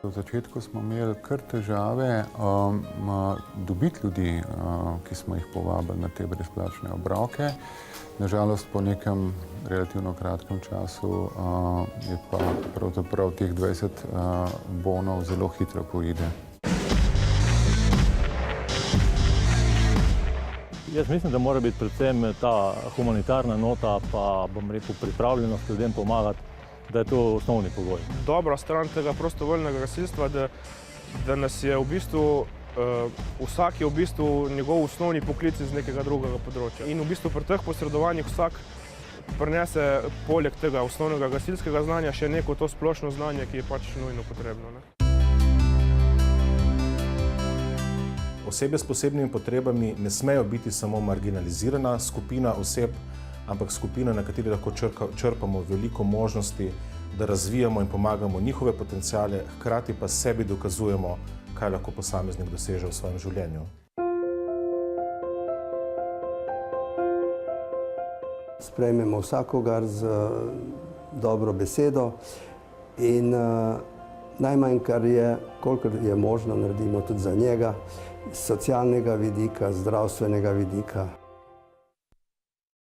V začetku smo imeli kar težave dobiti ljudi, ki smo jih povabili na te brezplačne obroke. Nažalost, po nekem relativno kratkem času je pa pravzaprav teh 20 bonov zelo hitro poide. Jaz mislim, da mora biti predvsem ta humanitarna nota, pa bom rekel pripravljenost ljudem pomagati, da je to osnovni pogoj. Dobra stran tega prostovoljnega gasilstva, da nas je v bistvu, vsak je v bistvu njegov osnovni poklic iz nekega drugega področja. In v bistvu pri teh posredovanjih vsak prinese poleg tega osnovnega gasilskega znanja še neko to splošno znanje, ki je pač nujno potrebno. Osebe s posebnimi potrebami ne smejo biti samo marginalizirana skupina oseb, ampak skupina, na kateri lahko črpamo veliko možnosti, da razvijamo in pomagamo njihove potenciale, hkrati pa sebi dokazujemo, kaj lahko posameznik doseže v svojem življenju. Sprejmemo vsakogar z dobro besedo in najmanj, kolikor je možno, naredimo tudi za njega, z socialnega vidika, zdravstvenega vidika.